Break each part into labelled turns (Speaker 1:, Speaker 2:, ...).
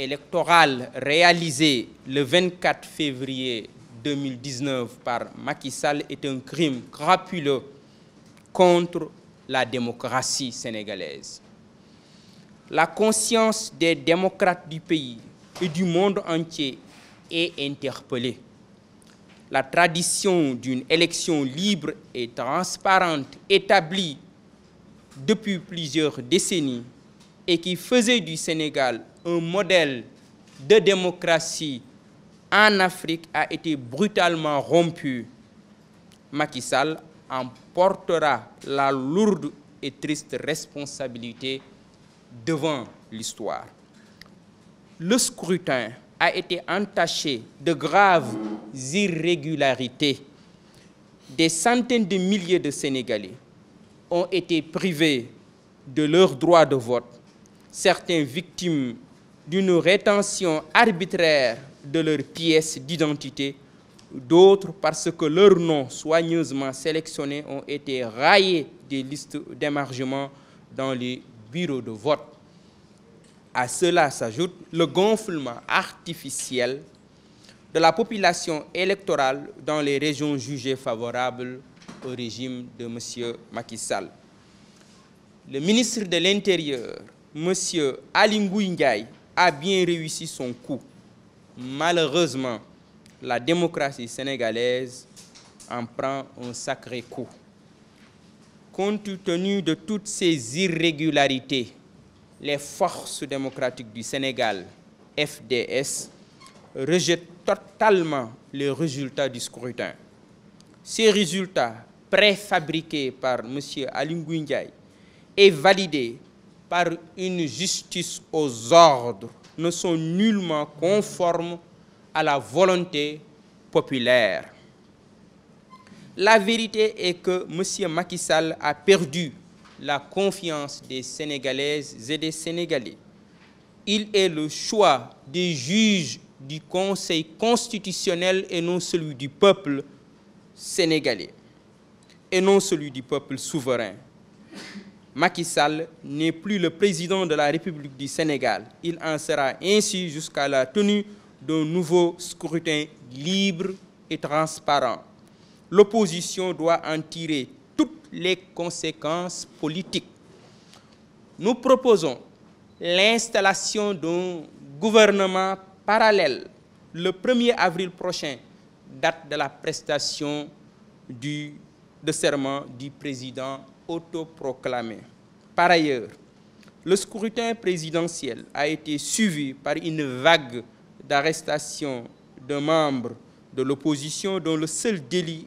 Speaker 1: électorale réalisée le 24 février 2019 par Macky Sall est un crime crapuleux contre la démocratie sénégalaise. La conscience des démocrates du pays et du monde entier est interpellée. La tradition d'une élection libre et transparente établie depuis plusieurs décennies et qui faisait du Sénégal un modèle de démocratie en Afrique a été brutalement rompue. Macky Sall en portera la lourde et triste responsabilité devant l'histoire. Le scrutin a été entaché de graves irrégularités. Des centaines de milliers de Sénégalais ont été privés de leur droit de vote, certains victimes d'une rétention arbitraire de leurs pièces d'identité, d'autres parce que leurs noms soigneusement sélectionnés ont été raillés des listes d'émargement dans les bureaux de vote. À cela s'ajoute le gonflement artificiel de la population électorale dans les régions jugées favorables au régime de M. Macky Sall. Le ministre de l'Intérieur, M. Aly Ngouille Ndiaye, a bien réussi son coup. Malheureusement, la démocratie sénégalaise en prend un sacré coup. Compte tenu de toutes ces irrégularités, les forces démocratiques du Sénégal, FDS, rejettent totalement les résultats du scrutin. Ces résultats, préfabriqués par M. Aly Ngouille Ndiaye et validés par une justice aux ordres, ne sont nullement conformes à la volonté populaire. La vérité est que M. Macky Sall a perdu la confiance des Sénégalaises et des Sénégalais. Il est le choix des juges du Conseil constitutionnel et non celui du peuple sénégalais, et non celui du peuple souverain. Macky Sall n'est plus le président de la République du Sénégal. Il en sera ainsi jusqu'à la tenue d'un nouveau scrutin libre et transparent. L'opposition doit en tirer toutes les conséquences politiques. Nous proposons l'installation d'un gouvernement parallèle le 1er avril prochain, date de la prestation de serment du président autoproclamé. Par ailleurs, le scrutin présidentiel a été suivi par une vague d'arrestations de membres de l'opposition dont le seul délit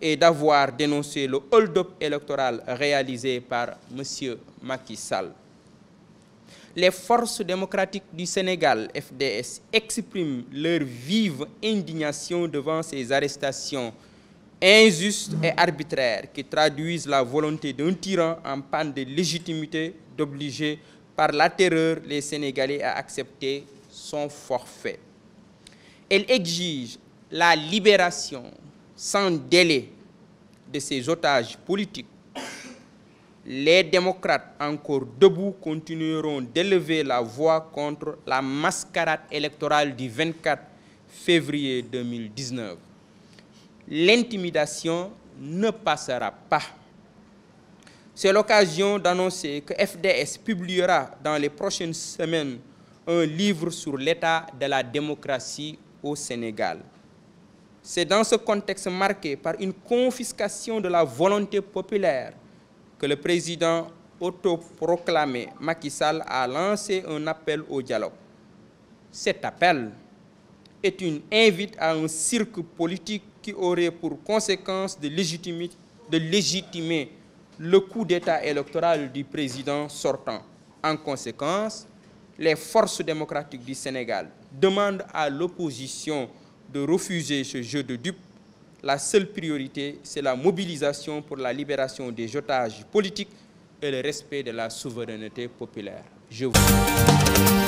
Speaker 1: est d'avoir dénoncé le hold-up électoral réalisé par M. Macky Sall. Les forces démocratiques du Sénégal, FDS, expriment leur vive indignation devant ces arrestations injustes et arbitraires qui traduisent la volonté d'un tyran en panne de légitimité d'obliger par la terreur les Sénégalais à accepter son forfait. Elle exige la libération sans délai de ces otages politiques. Les démocrates encore debout continueront d'élever la voix contre la mascarade électorale du 24 février 2019. L'intimidation ne passera pas. C'est l'occasion d'annoncer que FDS publiera dans les prochaines semaines un livre sur l'état de la démocratie au Sénégal. C'est dans ce contexte marqué par une confiscation de la volonté populaire que le président autoproclamé Macky Sall a lancé un appel au dialogue. Cet appel est une invite à un cirque politique qui aurait pour conséquence de légitimer le coup d'État électoral du président sortant. En conséquence, les forces démocratiques du Sénégal demandent à l'opposition de refuser ce jeu de dupes. La seule priorité, c'est la mobilisation pour la libération des otages politiques et le respect de la souveraineté populaire. Je vous remercie.